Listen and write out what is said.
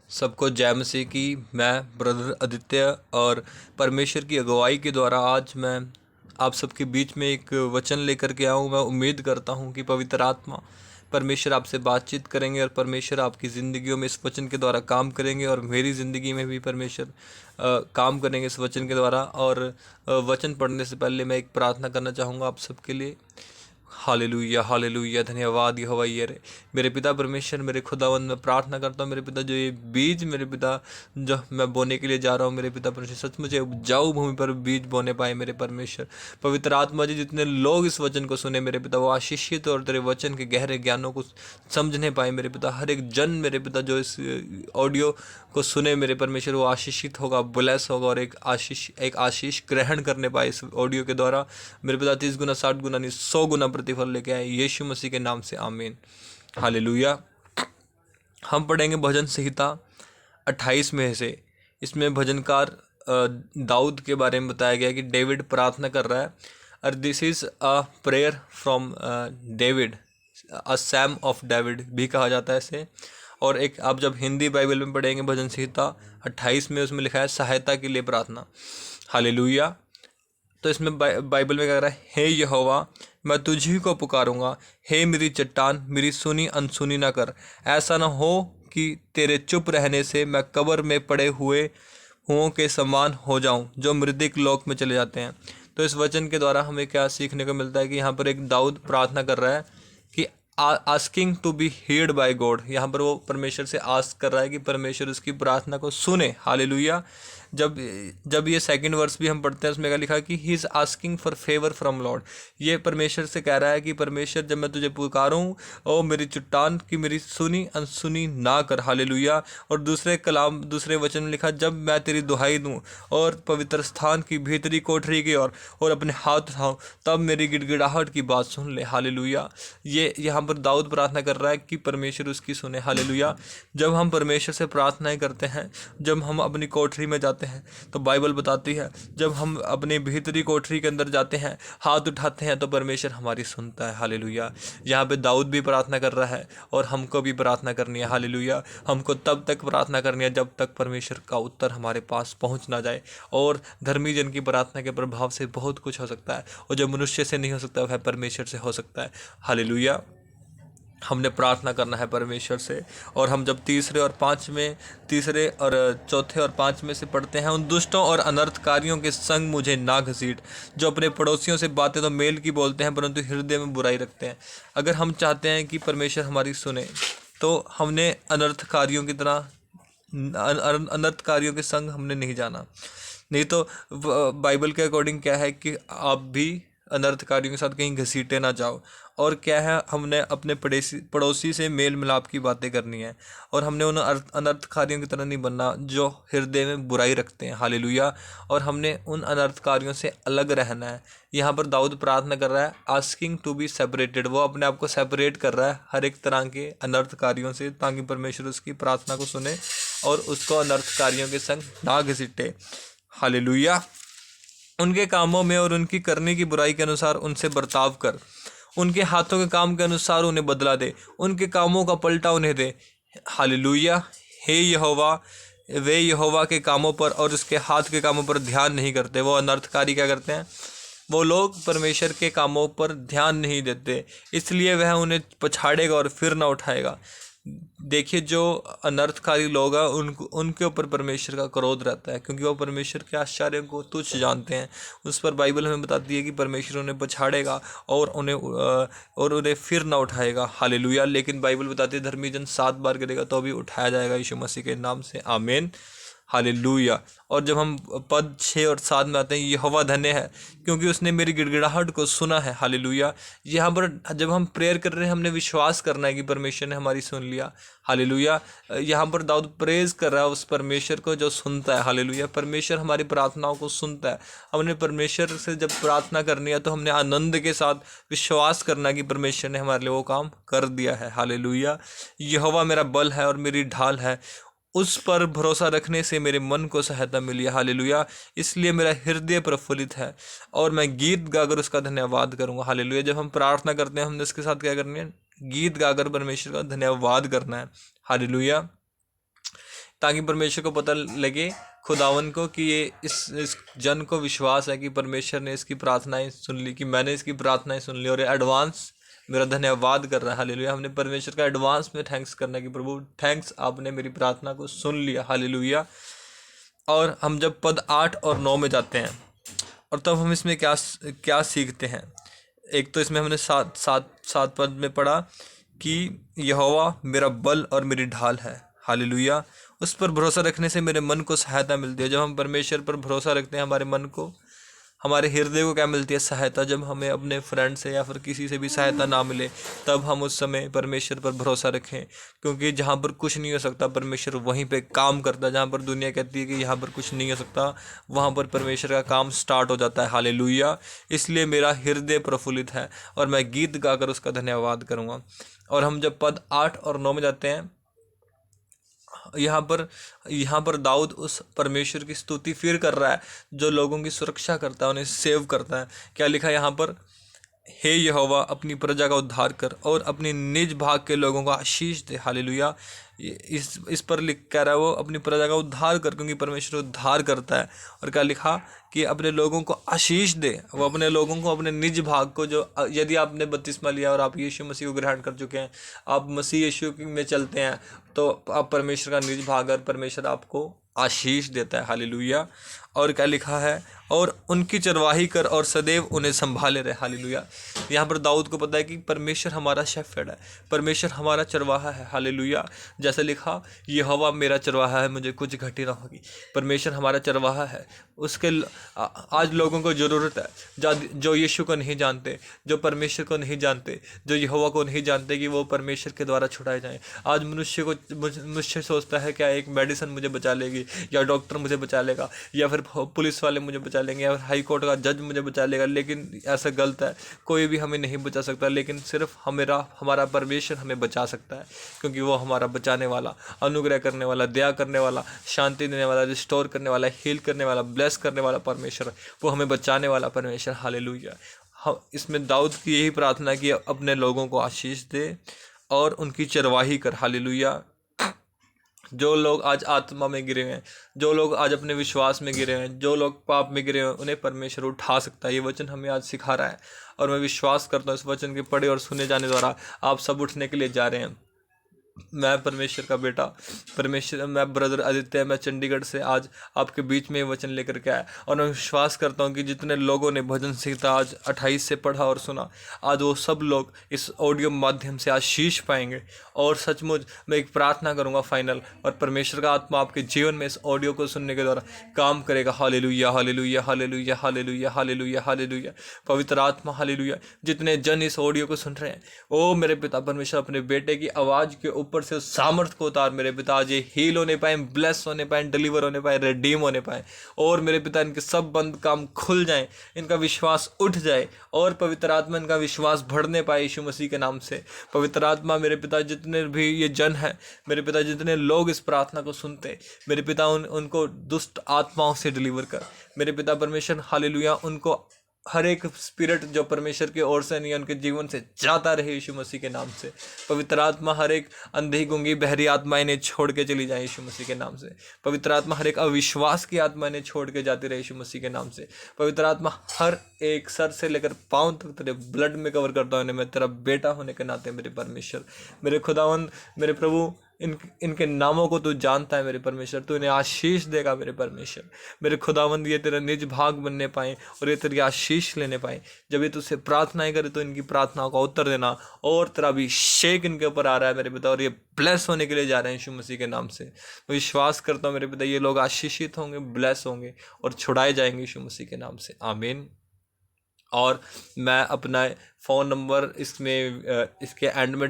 सबको जय मसीह की। मैं ब्रदर आदित्य और परमेश्वर की अगुवाई के द्वारा आज मैं आप सबके बीच में एक वचन लेकर के आऊँ। मैं उम्मीद करता हूँ कि पवित्र आत्मा परमेश्वर आपसे बातचीत करेंगे और परमेश्वर आपकी ज़िंदगियों में इस वचन के द्वारा काम करेंगे और मेरी ज़िंदगी में भी परमेश्वर काम करेंगे इस वचन के द्वारा। और वचन पढ़ने से पहले मैं एक प्रार्थना करना चाहूँगा आप सबके लिए। हालेलुया हालेलुया, धन्यवाद यहोवा यीरे। मेरे पिता परमेश्वर, मेरे खुदावंद, मैं प्रार्थना करता हूँ मेरे पिता, जो ये बीज मेरे पिता जो मैं बोने के लिए जा रहा हूँ मेरे पिता परमेश्वर, सचमुच उपजाऊ भूमि पर बीज बोने पाए मेरे परमेश्वर। पवित्र आत्मा जी, जितने लोग इस वचन को सुने मेरे पिता, वो आशीषित और तेरे वचन के गहरे ज्ञानों को समझने पाए मेरे पिता। हर एक जन मेरे पिता जो इस ऑडियो को सुने मेरे परमेश्वर, वो आशीषित होगा, ब्लेस होगा और एक आशीष ग्रहण करने पाए इस ऑडियो के द्वारा मेरे पिता। 30 गुना 60 गुना नहीं 100 गुना प्रतिफल लेके आए यीशु मसीह के नाम से, आमीन। हालेलुया। हम पढ़ेंगे भजन संहिता 28 में से। इसमें भजनकार दाऊद के बारे में बताया गया कि डेविड प्रार्थना कर रहा है और this is a prayer from David, a Sam of David भी कहा जाता है इसे। और एक आप जब हिंदी बाइबल में पढ़ेंगे भजन संहिता 28 में, उसमें लिखा है सहायता के लिए प्रार्थना। हालेलुया। तो इसमें बाइबल में कह रहा है, हे यहोवा मैं तुझी को पुकारूंगा, हे मेरी चट्टान, मेरी सुनी अनसुनी ना कर। ऐसा ना हो कि तेरे चुप रहने से मैं कब्र में पड़े हुओं के समान हो जाऊं, जो मृदिक लोक में चले जाते हैं। तो इस वचन के द्वारा हमें क्या सीखने को मिलता है कि यहाँ पर एक दाऊद प्रार्थना कर रहा है कि asking to be heard by God. यहाँ पर वो परमेश्वर से आस्क कर रहा है कि परमेश्वर उसकी प्रार्थना को सुने। हालेलुया। जब जब ये सेकंड वर्स भी हम पढ़ते हैं, उसमें क्या लिखा कि he is asking for favour from Lord. ये परमेश्वर से कह रहा है कि परमेश्वर, जब मैं तुझे पुकारूं, ओ मेरी चट्टान की मेरी सुनी अनसुनी ना कर। हालेलुया। और दूसरे वचन में लिखा, जब मैं तेरी दुहाई दूं और पवित्र स्थान की भीतरी कोठरी की ओर और अपने हाथ उठाऊं, तब मेरी गिड़गिड़ाहट की बात सुन ले। हालेलुया। ये यहाँ पर दाऊद प्रार्थना कर रहा है कि परमेश्वर उसकी सुने। हालेलुया। जब हम परमेश्वर से प्रार्थनाएं करते हैं, जब हम अपनी कोठरी में जाते हैं, तो बाइबल बताती है जब हम अपनी भीतरी कोठरी के अंदर जाते हैं, हाथ उठाते हैं, तो परमेश्वर हमारी सुनता है। हालेलुया। यहाँ पे दाऊद भी प्रार्थना कर रहा है और हमको भी प्रार्थना करनी है। हालेलुया। हमको तब तक प्रार्थना करनी है जब तक परमेश्वर का उत्तर हमारे पास पहुँच ना जाए। और धर्मी जन की प्रार्थना के प्रभाव से बहुत कुछ हो सकता है, और जो मनुष्य से नहीं हो सकता वह परमेश्वर से हो सकता है। हालेलुया। हमने प्रार्थना करना है परमेश्वर से। और हम जब तीसरे और चौथे और पाँचवें से पढ़ते हैं, उन दुष्टों और अनर्थकारियों के संग मुझे ना घसीट, जो अपने पड़ोसियों से बातें तो मेल की बोलते हैं परंतु हृदय में बुराई रखते हैं। अगर हम चाहते हैं कि परमेश्वर हमारी सुने, तो हमने अनर्थकारियों के संग हमने नहीं जाना। नहीं तो बाइबल के अकॉर्डिंग क्या है कि आप भी अनर्थकारियों के साथ कहीं घसीटे ना जाओ। और क्या है, हमने अपने पड़ोसी से मेल मिलाप की बातें करनी है, और हमने उन अनर्थकारियों की तरह नहीं बनना जो हृदय में बुराई रखते हैं। हालेलुया। और हमने उन अनर्थकारियों से अलग रहना है। यहाँ पर दाऊद प्रार्थना कर रहा है आस्किंग टू बी सेपरेटेड। वो अपने आप को सेपरेट कर रहा है हर एक तरह के अनर्थकारियों से, ताकि परमेश्वर उसकी प्रार्थना को सुने और उसको अनर्थकारियों के संग ना घसीटे। हालेलुया। उनके कामों में और उनकी करने की बुराई के अनुसार उनसे बर्ताव कर, उनके हाथों के काम के अनुसार उन्हें बदला दे, उनके कामों का पलटा उन्हें दे। हालेलुया। हे यहोवा, वे यहोवा के कामों पर और उसके हाथ के कामों पर ध्यान नहीं करते। वो अनर्थकारी क्या करते हैं? वो लोग परमेश्वर के कामों पर ध्यान नहीं देते, इसलिए वह उन्हें पछाड़ेगा और फिर ना उठाएगा। देखिए, जो अनर्थकारी लोग हैं उनके ऊपर परमेश्वर का क्रोध रहता है, क्योंकि वो परमेश्वर के आश्चर्यों को तुच्छ जानते हैं। उस पर बाइबल हमें बताती है कि परमेश्वर उन्हें पछाड़ेगा और उन्हें फिर ना उठाएगा। हालेलुया। लेकिन बाइबल बताती है धर्मी जन 7 बार गिरेगा तो भी उठाया जाएगा यीशु मसीह के नाम से, आमीन। हालेलुया। और जब हम पद 6 और 7 में आते हैं, यहोवा धन्य है क्योंकि उसने मेरी गिड़गिड़ाहट को सुना है। हालेलुया। यहाँ पर जब हम प्रेयर कर रहे हैं, हमने विश्वास करना है कि परमेश्वर ने हमारी सुन लिया। हालेलुया। यहाँ पर दाऊद प्रेज कर रहा है उस परमेश्वर को जो सुनता है। हालेलुया। परमेश्वर हमारी प्रार्थनाओं को सुनता है। हमने परमेश्वर से जब प्रार्थना करनी है, तो हमने आनंद के साथ विश्वास करना कि परमेश्वर ने हमारे लिए वो काम कर दिया है। हालेलुया। यहोवा मेरा बल है और मेरी ढाल है, उस पर भरोसा रखने से मेरे मन को सहायता मिली है। हालेलुया। इसलिए मेरा हृदय प्रफुल्लित है और मैं गीत गाकर उसका धन्यवाद करूंगा। हालेलुया। जब हम प्रार्थना करते हैं, हमने इसके साथ क्या करनी है? गीत गाकर परमेश्वर का धन्यवाद करना है। हालेलुया। ताकि परमेश्वर को पता लगे, खुदावन को, कि ये इस जन को विश्वास है कि परमेश्वर ने इसकी प्रार्थनाएं सुन ली, कि मैंने इसकी प्रार्थनाएं सुन ली, और ये एडवांस मेरा धन्यवाद कर रहा है। हालेलुया। हमने परमेश्वर का एडवांस में थैंक्स करना कि प्रभु थैंक्स, आपने मेरी प्रार्थना को सुन लिया। हालेलुया। और हम जब पद 8 और 9 में जाते हैं, और तब हम इसमें क्या क्या सीखते हैं। एक तो इसमें हमने सात पद में पढ़ा कि यहोवा मेरा बल और मेरी ढाल है। हालेलुया। उस पर भरोसा रखने से मेरे मन को सहायता मिलती है। जब हम परमेश्वर पर भरोसा रखते हैं, हमारे मन को, हमारे हृदय को क्या मिलती है? सहायता। जब हमें अपने फ्रेंड से या फिर किसी से भी सहायता ना मिले, तब हम उस समय परमेश्वर पर भरोसा रखें, क्योंकि जहाँ पर कुछ नहीं हो सकता, परमेश्वर वहीं पे काम करता है। जहाँ पर दुनिया कहती है कि यहाँ पर कुछ नहीं हो सकता, वहाँ पर परमेश्वर का काम स्टार्ट हो जाता है। हालेलुया। इसलिए मेरा हृदय प्रफुल्लित है और मैं गीत गाकर उसका धन्यवाद करूँगा। और हम जब पद 8 और 9 में जाते हैं, यहाँ पर दाऊद उस परमेश्वर की स्तुति फिर कर रहा है जो लोगों की सुरक्षा करता है, उन्हें सेव करता है। क्या लिखा है यहाँ पर? हे यहोवा, अपनी प्रजा का उद्धार कर और अपनी निज भाग के लोगों को आशीष दे। हालेलुया। इस पर लिख कह रहा है वो अपनी प्रजा का उद्धार कर, क्योंकि परमेश्वर उद्धार करता है। और क्या लिखा? कि अपने लोगों को आशीष दे। वो अपने लोगों को, अपने निज भाग को, जो यदि आपने बपतिस्मा लिया और आप यीशु मसीह को ग्रहण कर चुके हैं, आप मसीह यीशु में चलते हैं, तो आप परमेश्वर का निज भाग, और परमेश्वर आपको आशीष देता है। हालेलुया। और क्या लिखा है? और उनकी चरवाही कर और सदैव उन्हें संभाले रहे। हालेलुया। यहाँ पर दाऊद को पता है कि परमेश्वर हमारा शेफर्ड है, परमेश्वर हमारा चरवाहा है। हालेलुया। जैसे लिखा, यहोवा मेरा चरवाहा है, मुझे कुछ घटी ना होगी। परमेश्वर हमारा चरवाहा है। उसके आज लोगों को ज़रूरत है जो यीशु को नहीं जानते, जो परमेश्वर को नहीं जानते, जो यहोवा को नहीं जानते, कि वो परमेश्वर के द्वारा छुड़ाए जाएं। आज मनुष्य सोचता है क्या एक मेडिसिन मुझे बचा लेगी, या डॉक्टर मुझे बचा लेगा, या फिर पुलिस वाले मुझे बचा लेंगे, या फिर हाई कोर्ट का जज मुझे बचा लेगा। लेकिन ऐसा गलत है। कोई भी हमें नहीं बचा सकता, लेकिन सिर्फ हमारा परमेश्वर हमें बचा सकता है, क्योंकि वो हमारा बचाने वाला, अनुग्रह करने वाला, दया करने वाला, शांति देने वाला, रिस्टोर करने वाला, हील करने वाला, ब्लेस करने वाला परमेश्वर, वो हमें बचाने वाला परमेश्वर। हालेलुया। हम इसमें दाऊद की यही प्रार्थना कि अपने लोगों को आशीष दे और उनकी चरवाही कर। हालेलुया। जो लोग आज आत्मा में गिरे हुए हैं, जो लोग आज अपने विश्वास में गिरे हुए हैं, जो लोग पाप में गिरे हुए हैं, उन्हें परमेश्वर उठा सकता है। ये वचन हमें आज सिखा रहा है, और मैं विश्वास करता हूँ इस वचन के पढ़े और सुने जाने द्वारा आप सब उठने के लिए जा रहे हैं। मैं परमेश्वर का बेटा, मैं ब्रदर आदित्य, मैं चंडीगढ़ से आज आपके बीच में वचन लेकर के आया, और मैं विश्वास करता हूं कि जितने लोगों ने भजन संहिता आज 28 से पढ़ा और सुना, आज वो सब लोग इस ऑडियो माध्यम से आशीष पाएंगे। और सचमुच मैं एक प्रार्थना करूंगा फाइनल, और परमेश्वर का आत्मा आपके जीवन में इस ऑडियो को सुनने के द्वारा काम करेगा। Hallelujah, hallelujah, hallelujah, hallelujah, hallelujah, hallelujah. पवित्र आत्मा, हालेलुया। जितने जन इस ऑडियो को सुन रहे हैं, ओ मेरे पिता परमेश्वर, अपने बेटे की आवाज़ के ऊपर से उस सामर्थ को उतार मेरे पिता। आज ये हील होने पाए, ब्लेस होने पाए, डिलीवर होने पाए, रिडीम होने पाए, और मेरे पिता इनके सब बंद काम खुल जाएं, इनका विश्वास उठ जाए, और पवित्र आत्मा इनका विश्वास बढ़ने पाए यीशु मसीह के नाम से। पवित्र आत्मा मेरे पिता, जितने भी ये जन है मेरे पिता, जितने लोग इस प्रार्थना को सुनते, मेरे पिता उनको दुष्ट आत्माओं से डिलीवर कर मेरे पिता परमेश्वर। हालेलुया। उनको हर एक स्पिरिट जो परमेश्वर की ओर से नहीं है, उनके जीवन से जाता रहे यीशु मसीह के नाम से। पवित्र आत्मा हर एक अंधी गूंगी बहरी आत्मा इन्हें छोड़ के चली जाए यीशु मसीह के नाम से। पवित्र आत्मा हर एक अविश्वास की आत्मा इन्हें छोड़ के जाती रहे यीशु मसीह के नाम से। पवित्र आत्मा हर एक सर से लेकर पांव तक तेरे ब्लड में कवर करता हूं। मैं तेरा बेटा होने के नाते मेरे परमेश्वर, मेरे खुदावंद, मेरे प्रभु, इनके नामों को तू जानता है मेरे परमेश्वर। तू इन्हें आशीष देगा मेरे परमेश्वर। मेरे खुदावंद, ये तेरा निज भाग बनने पाए और ये तेरी आशीष लेने पाए। जब ये तुझसे प्रार्थनाएं करे तो इनकी प्रार्थनाओं का उत्तर देना, और तेरा अभिषेक इनके ऊपर आ रहा है मेरे पिता, और ये ब्लेस होने के लिए जा रहे हैं यीशु मसीह के नाम से। मैं विश्वास करता हूँ मेरे पिता, ये लोग आशीषित होंगे, ब्लेस होंगे और छुड़ाए जाएंगे यीशु मसीह के नाम से। आमीन। और मैं अपना फ़ोन नंबर इसके एंड में